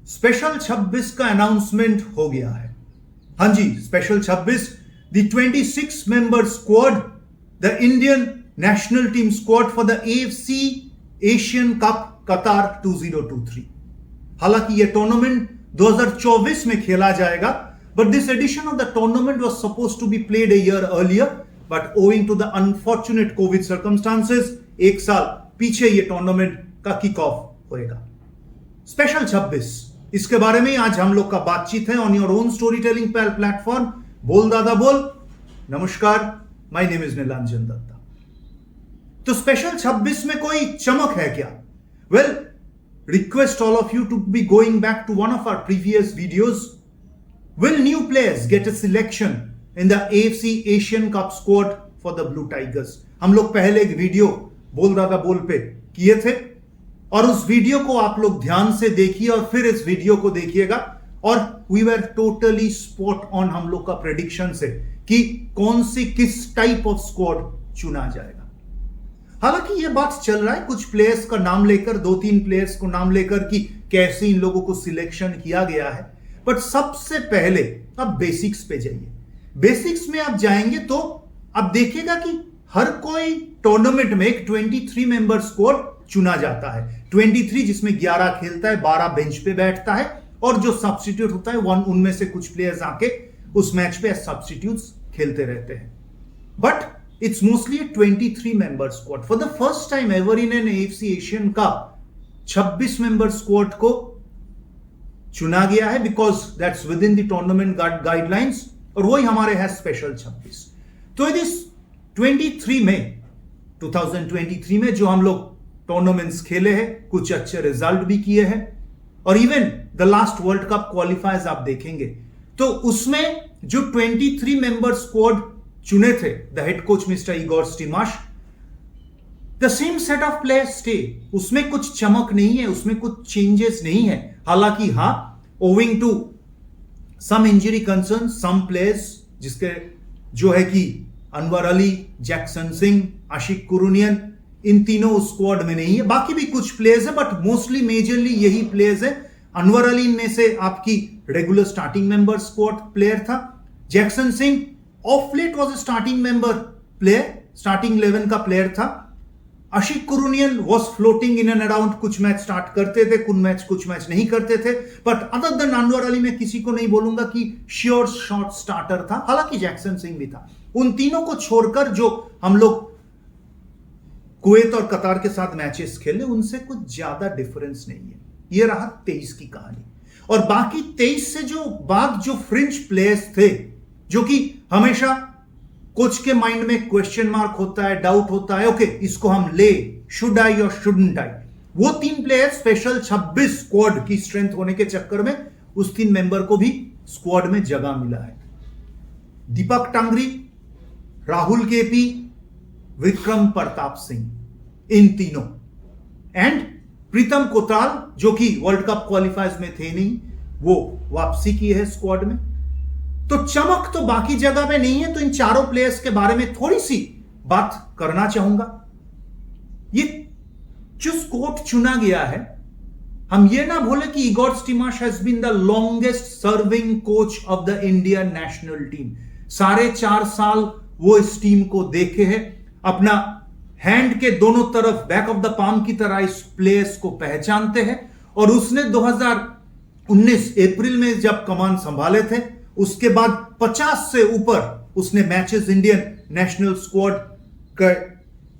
Special 26 का announcement हो गया है। हां जी, special 26, the 26 member squad, the Indian national team squad for the AFC Asian cup Qatar 2023। हालांकि यह टूर्नामेंट 2024 में खेला जाएगा, but this edition of the tournament was supposed to be played a year earlier, but owing to the unfortunate COVID circumstances, एक साल पीछे यह tournament का किक ऑफ होएगा। स्पेशल 26, इसके बारे में आज हम लोग का बातचीत है on your own story telling platform बोल दादा बोल। नमस्कार, my name is Nilanjan Dutta. तो स्पेशल 26 में कोई चमक है क्या? Well, request all of you to be going back to one of our previous videos. Will new players get a selection in the AFC Asian Cup squad for the Blue Tigers? हम लोग पहले एक video बोल दादा बोल पे किए थे और उस वीडियो को आप लोग ध्यान से देखिए और फिर इस वीडियो को देखिएगा। और we were totally spot on हम लोग का प्रेडिक्शन से कि कौन सी किस टाइप ऑफ स्क्वाड चुना जाएगा। हालांकि यह बात चल रहा है कुछ प्लेयर्स का नाम लेकर, 2-3 प्लेयर्स को नाम लेकर कि कैसे इन लोगों को सिलेक्शन किया गया है। बट सबसे पहले आप बेसिक्स पे जाइए। बेसिक्स में आप जाएंगे तो आप देखिएगा कि हर कोई टूर्नामेंट में एक 23 मेंबर स्क्वाड चुना जाता है। 23 जिसमें 11 खेलता है, 12 बेंच पे बैठता है और जो सब्स्टिट्यूट होता है उनमें से कुछ प्लेयर्स आके उस मैच पे सब्स्टिट्यूट्स खेलते रहते हैं। But it's mostly a 23 member squad. For the first time ever in an AFC Asian Cup, 26 member squad को चुना गया है because that's within the tournament guidelines और वही हमारे है स्पेशल 26। तो इस 23 में 2023 में जो हम लोग टूर्नामेंट्स खेले हैं, कुछ अच्छे रिजल्ट भी किए हैं और even the last world cup क्वालिफायर्स आप देखेंगे तो उसमें जो 23 मेंबर स्क्वाड चुने थे, the head coach mister Igor Stimac, the same set of players stay. उसमें कुछ चमक नहीं है, उसमें कुछ चेंजेस नहीं है। हालांकि हां, owing to some injury concern, some players जिसके जो है कि अनवर अली, जैक्सन सिंह, आशिक कुरुनियन, इन तीनों उस स्क्वाड में नहीं है। बाकी भी कुछ प्लेयर्स है बट मोस्टली मेजरली यही प्लेयर्स है। अनवर अली में से आपकी regular starting member squad player था। Jackson Singh of late was a starting member player, starting 11 का प्लेयर था। Ashique Kuruniyan was floating in and around, कुछ मैच स्टार्ट करते थे, कुछ मैच नहीं करते थे। But other than Anwar Ali में किसी को नहीं बोलूंगा कि श्योर शॉट स्टार्टर था। हालांकि जैक्सन सिंह भी था। उन तीनों को छोड़कर जो हम लोग कुवैत और कतार के साथ मैचेस खेले उनसे कुछ ज्यादा डिफरेंस नहीं है। यह रहा 23 की कहानी। और बाकी 23 से जो बाद जो फ्रिंज प्लेयर्स थे, जो कि हमेशा कोच के माइंड में क्वेश्चन मार्क होता है, डाउट होता है, ओके इसको हम ले, शुड आई और शुडंट आई, वो 3 प्लेयर स्पेशल 26 स्क्वाड की स्ट्रेंथ होने के चक्कर में उस 3 मेंबर को भी स्क्वाड में जगह मिला है। दीपक टांगरी, राहुल केपी, विक्रम प्रताप सिंह, इन तीनों एंड प्रीतम कोतराल जो कि वर्ल्ड कप क्वालिफायर्स में थे नहीं, वो वापसी की है स्क्वाड में। तो चमक तो बाकी जगह में नहीं है। तो इन चारों प्लेयर्स के बारे में थोड़ी सी बात करना चाहूंगा। ये जो स्क्वाड चुना गया है, हम ये ना भूले कि Igor Stimac has been the longest serving coach of the Indian national team. 4.5 साल वो इस टीम को देखे हैं, अपना हैंड के दोनों तरफ बैक ऑफ द पाम की तरह इस प्लेयर्स को पहचानते हैं। और उसने 2019 अप्रैल में जब कमान संभाले थे, उसके बाद 50 से ऊपर उसने मैचेस इंडियन नेशनल स्क्वाड का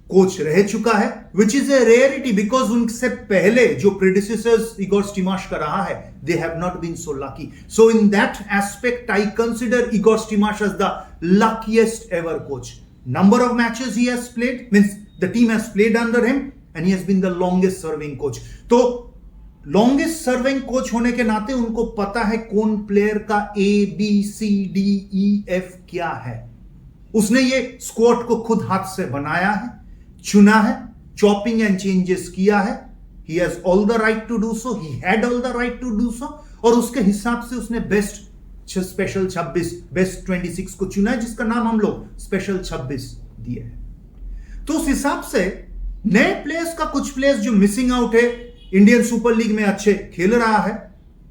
कोच रह चुका है, which is a rarity because उनसे पहले जो प्रेडिसेसर्स इगोर स्टिमाश का रहा है, they have not been so lucky. So in that aspect I consider Igor Stimac as the luckiest ever coach. Number of matches he has played means the team has played under him and he has been the longest serving coach. तो longest serving coach होने के नाते उनको पता है कौन player का ABCDEF क्या है। उसने ये स्क्वाड को खुद हाथ से बनाया है, चुना है, चॉपिंग एंड चेंजेस किया है। He has all the right to do so, he had all the right to do so, और उसके हिसाब से उसने बेस्ट स्पेशल 26, बेस्ट 26 को चुना है, जिसका नाम हम लोग स्पेशल 26 दिए है। तो उस हिसाब से नए प्लेयर्स का कुछ प्लेयर्स जो मिसिंग आउट है, इंडियन सुपर लीग में अच्छे खेल रहा है,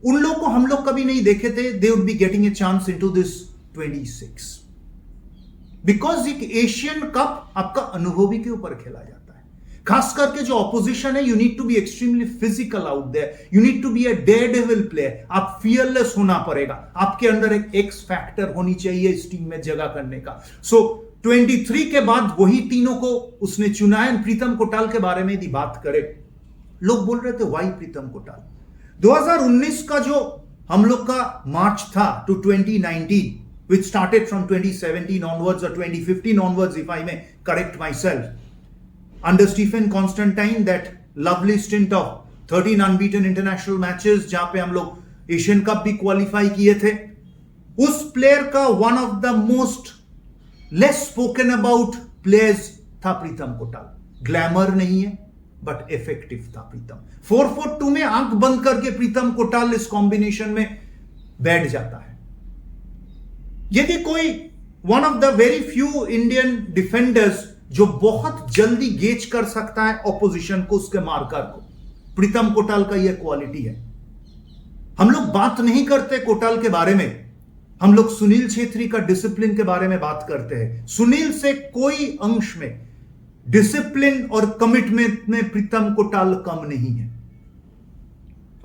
उन लोग को हम लोग कभी नहीं देखे थे they would be getting a chance into this 26, because एक एशियन कप आपका अनुभवी के ऊपर खेला जाता है। खास करके जो ऑपोजिशन है, you need to be extremely physical out there, you need to be a daredevil player, आप फियरलेस होना पड़ेगा, आपके अंदर एक एक्स फैक्टर होनी चाहिए इस टीम में जगह करने का। सो 23 के बाद वही तीनों को उसने चुना है। प्रीतम कोटाल के बारे में यदि बात करें, लोग बोल रहे थे वाई प्रीतम कोटाल। 2019 का जो हम लोग का मार्च था to 2019, which started from 2017 onwards or 2015 onwards, if I may correct myself, under Stephen Constantine, that lovely stint of 13 unbeaten international matches, जहां पे हम लोग एशियन कप भी क्वालिफाई किए थे, उस प्लेयर का one of the most less spoken about players था प्रीतम कोटाल। ग्लैमर नहीं है बट इफेक्टिव था प्रीतम। 4-4-2 में आंख बंद करके प्रीतम कोटाल इस कॉम्बिनेशन में बैठ जाता है। यदि कोई one of the very few Indian defenders जो बहुत जल्दी गेज कर सकता है ऑपोजिशन को, उसके मार्कर को, प्रीतम कोटाल का यह क्वालिटी है। हम लोग बात नहीं करते कोटाल के बारे में, हम लोग सुनील छेत्री का डिसिप्लिन के बारे में बात करते हैं। सुनील से कोई अंश में डिसिप्लिन और कमिटमेंट में प्रीतम कोटाल कम नहीं है।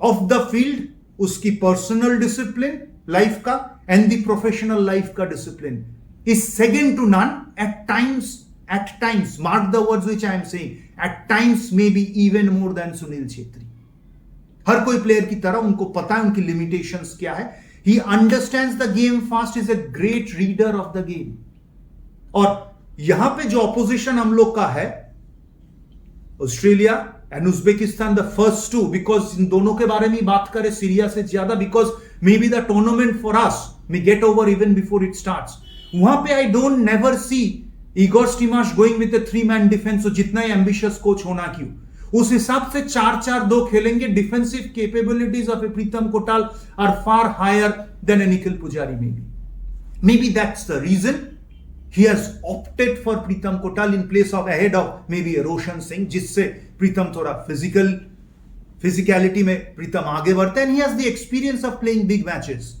ऑफ द फील्ड उसकी पर्सनल डिसिप्लिन लाइफ का एंड द प्रोफेशनल लाइफ का discipline is second to none. At times mark the words which I am saying, at times may be even more than Sunil Chhetri. हर कोई player की तरह उनको पता है उनकी लिमिटेशंस क्या है। He understands the game fast, is a great reader of the game. और यहां पे जो ऑपोजिशन हम लोग का है, Australia and Uzbekistan, the first two, because इन दोनों के बारे में बात करें सीरिया से ज्यादा, because may be the tournament for us may get over even before it starts. वहां पे I don't never see Igor Stimac going with a 3-man defence. जितना ही एम्बिशियस कोच होना क्यों, उस हिसाब से 4-4-2 खेलेंगे। Defensive capabilities of a Pritam Kotal are far higher than a Nikhil Pujari. May be that's the reason he has opted for Pritam Kotal in place of ahead of maybe Roshan Singh, जिससे प्रीतम थोड़ा physicality में प्रीतम आगे बढ़ता है, and he has the experience of playing big matches.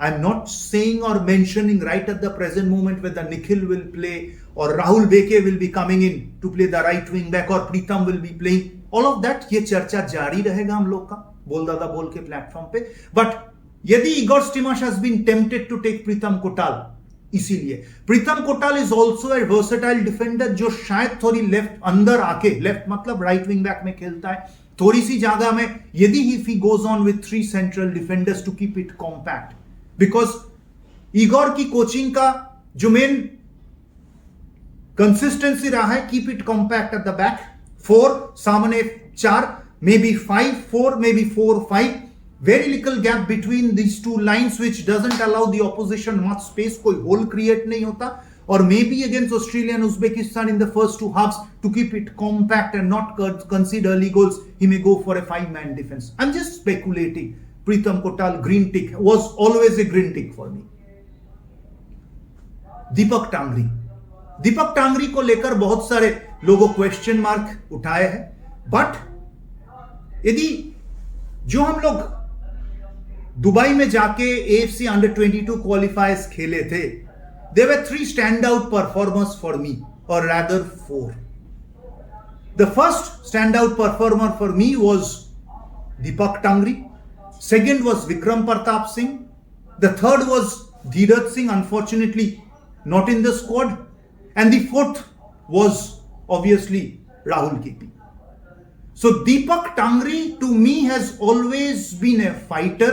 I'm not saying or mentioning right at the present moment whether Nikhil will play or Rahul Beke will be coming in to play the right wing back or Pritam will be playing. All of that ये चर्चा जारी रहेगा हम लोग का बोल दादा बोल के प्लेटफॉर्म पे। बट यदि Igor Stimac has been tempted to take Pritam Kotal, इसीलिए Pritam Kotal is also a versatile defender जो शायद थोड़ी लेफ्ट अंदर आके, लेफ्ट मतलब राइट विंग बैक में खेलता है, थोड़ी सी जगह में यदि if he goes on with 3 central defenders to keep it compact, because Igor की कोचिंग का जो मेन कंसिस्टेंसी रहा है, keep it compact at the back, 4 सामने 4, maybe 5-4, maybe 4-5, very little gap between these two lines which doesn't allow the opposition much space, कोई hole create नहीं होता। और maybe against Australia and Uzbekistan in the first 2 halves to keep it compact and not concede early goals, he may go for a 5-man defense. I'm just speculating. Pritam Kotal, green tick, was always a green tick for me. दीपक टांगरी को लेकर बहुत सारे लोगों question mark उठाए हैं, but यदि जो हम लोग दुबई में जाके AFC अंडर 22 क्वालिफायर्स खेले थे, there were 3 standout performers for me, or rather 4. The first standout performer for me was Deepak Tangri. Second was Vikram Pratap Singh. The third was Dheeraj Singh, unfortunately not in the squad. And the fourth was obviously Rahul KP. So Deepak Tangri to me has always been a fighter,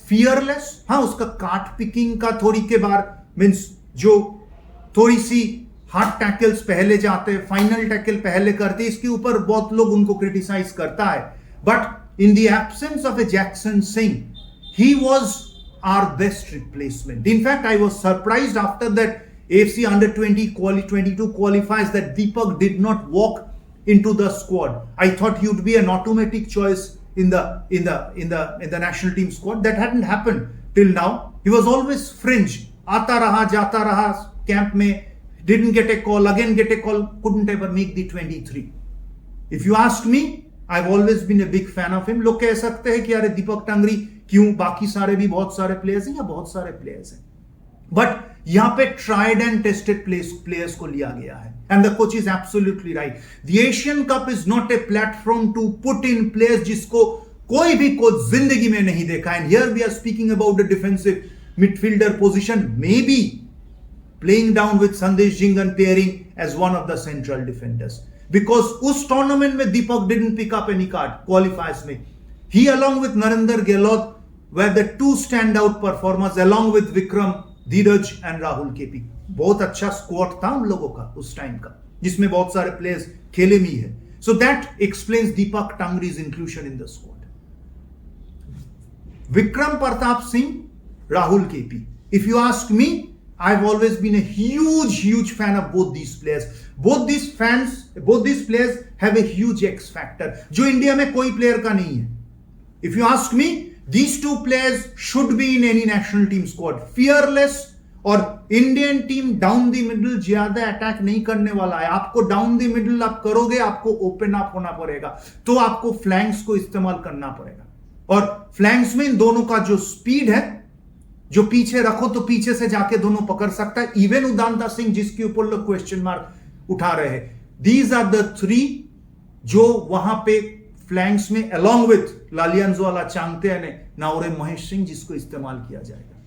fearless. हाँ, उसका काट picking का थोड़ी के बार means जो थोड़ी सी hard tackles पहले जाते, फाइनल टैकल पहले करते, इसके ऊपर बहुत लोग उनको क्रिटिसाइज करता है। But in the absence of a Jackson Singh, he was our best replacement. In fact I was surprised after that AFC under 22 qualifies that Deepak did not walk into the squad. I thought he would be an automatic choice in the national team squad. That hadn't happened till now. He was always fringe. Aata raha, jata raha camp mein, didn't get a call, again get a call, couldn't ever make the 23. If you ask me, I have always been a big fan of him. लोग कह सकते हैं कि अरे दीपक टांगरी क्यों, बाकी सारे भी बहुत सारे प्लेयर्स हैं, या बहुत सारे प्लेयर्स हैं, बट यहां पे ट्राइड एंड टेस्टेड प्लेयर्स को लिया गया है. And the coach is absolutely right. The Asian cup is not a platform to put in players जिसको कोई भी कोच जिंदगी में नहीं देखा. And here we are speaking about the defensive midfielder position, may be playing down with Sandesh Jhingan pairing as one of the central defenders, because उस tournament में Deepak didn't pick up any card qualifiers में. He along with Narinder Gehlot were the two standout performers along with Vikram, Dheeraj and Rahul KP. बहुत अच्छा squad था उन लोगों का उस टाइम का, जिसमें बहुत सारे प्लेयर्स खेले भी है. So that explains Deepak Tangri's inclusion in the squad. Vikram Pratap Singh, Rahul KP. If you ask me, I've always been a huge fan of both these players. Both these players have a huge X factor, जो India में कोई player का नहीं है. If you ask me, these two players should be in any national team squad. Fearless, और Indian team down the middle ज्यादा attack नहीं करने वाला है. आपको डाउन द मिडल आप करोगे, आपको ओपन अप होना पड़ेगा, तो आपको फ्लैंक्स को इस्तेमाल करना पड़ेगा. और फ्लैंक्स में इन दोनों का जो स्पीड है, जो पीछे रखो तो पीछे से जाके दोनों पकड़ सकता है. इवन उदांता सिंह, जिसके ऊपर लोग क्वेश्चन मार्क उठा रहे हैं. दीज आर द थ्री जो वहां पे फ्लैंक्स में अलॉन्ग विथ लालियांजुआला, चांगते, नाओरे महेश सिंह, जिसको इस्तेमाल किया जाएगा.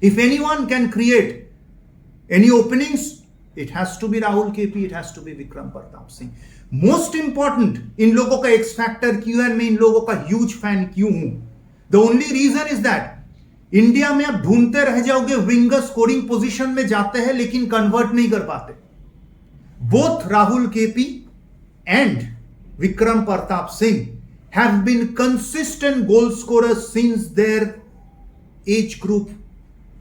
If anyone can create any openings, it has to be Rahul KP, it has to be Vikram Pratap Singh. Most important, इन लोगों का एक्स फैक्टर क्यों है, मैं इन लोगों का ह्यूज फैन क्यों हूं. The only reason is that India में आप ढूंढते रह जाओगे, विंगर स्कोरिंग पोजीशन में जाते हैं लेकिन कन्वर्ट नहीं कर पाते. Both Rahul KP and Vikram Pratap Singh have been consistent goal scorers since their age group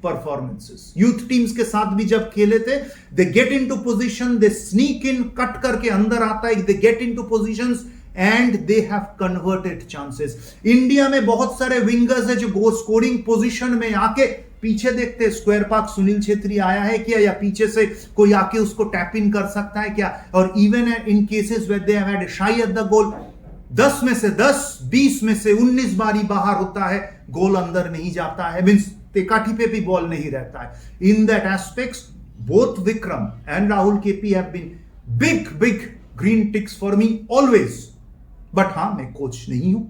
performances. Youth teams के साथ भी जब खेले थे, they get into position, they sneak in, cut करके अंदर आता है, they get into positions and they have converted chances. India में बहुत सारे विंगर्स है जो गोल स्कोरिंग पोजीशन में आके पीछे देखते, स्क्वायर पार्क सुनील छेत्री आया है क्या, या पीछे से कोई आके उसको टैप इन कर सकता है क्या. और even in cases where they have had a shy at the goal, 10 में से 10, 20 में से 19 बारी बाहर होता है, गोल अंदर नहीं जाता है, मींस तेकाठी पे भी बॉल नहीं रहता है. In that aspects both Vikram and Rahul KP have been big green ticks for me always. But हां, मैं कोच नहीं हूं,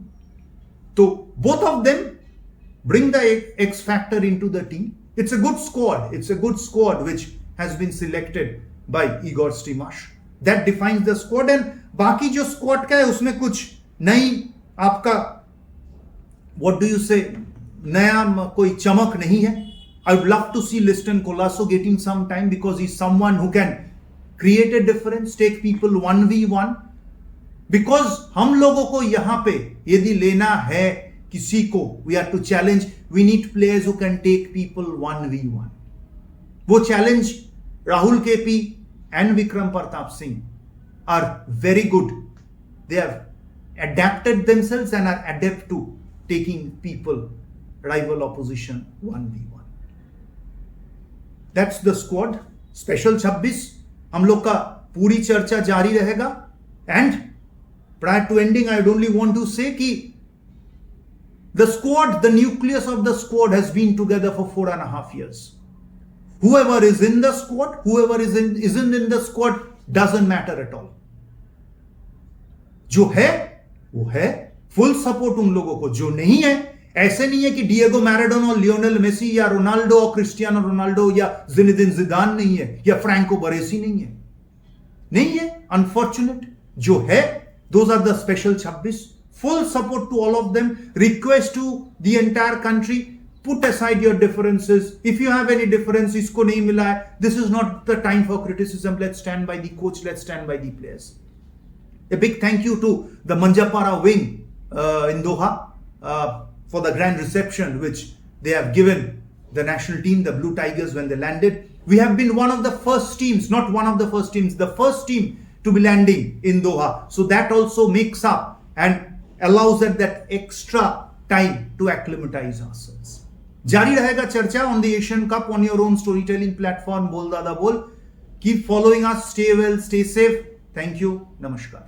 तो both of them bring the X factor into the team. It's a good squad. It's a good squad which has been selected by Igor Stimac. That defines the squad. And बाकी जो squad का है उसमें कुछ नई आपका what do you say नया कोई चमक नहीं है. I would love to see Liston Colasso getting some time because he's someone who can create a difference, take people 1v1. Because हम लोगों को यहां पे यदि लेना है किसी को, we have to challenge, we need players who can take people 1v1. वो challenge Rahul KP and Vikram Pratap Singh are very good. They have adapted themselves and are adept to taking people, rival opposition 1v1. That's the squad. Special 26 हम लोग का पूरी चर्चा जारी रहेगा. And prior to ending, I would only want to say कि the squad, the nucleus of the squad has been together for 4.5 years. Whoever is in the squad, whoever isn't in the squad, doesn't matter at all. जो है वो है, full support उन लोगों को. जो नहीं है, ऐसे नहीं है कि डिएगो मैराडोना, लियोनेल मेसी या रोनाल्डो और क्रिस्टियानो रोनाल्डो या जिनेदिन जिदान नहीं है, या फ्रैंको बरेसी नहीं है. अनफॉर्चुनेट. जो है, those are the special 26. Full support to all of them. Request to the entire country, put aside your differences. If you have any difference, isko nahi mila hai, this is not the time for criticism. Let's stand by the coach, let's stand by the players. A big thank you to the Manjapara wing in Doha for the grand reception which they have given the national team, the Blue Tigers, when they landed. We have been one of the first teams, not one of the first teams, the first team to be landing in Doha. So that also makes up and allows that extra time to acclimatize ourselves. जारी रहेगा चर्चा on the Asian Cup on your own storytelling platform. बोल दादा बोल. Keep following us. Stay well, stay safe. Thank you. Namaskar.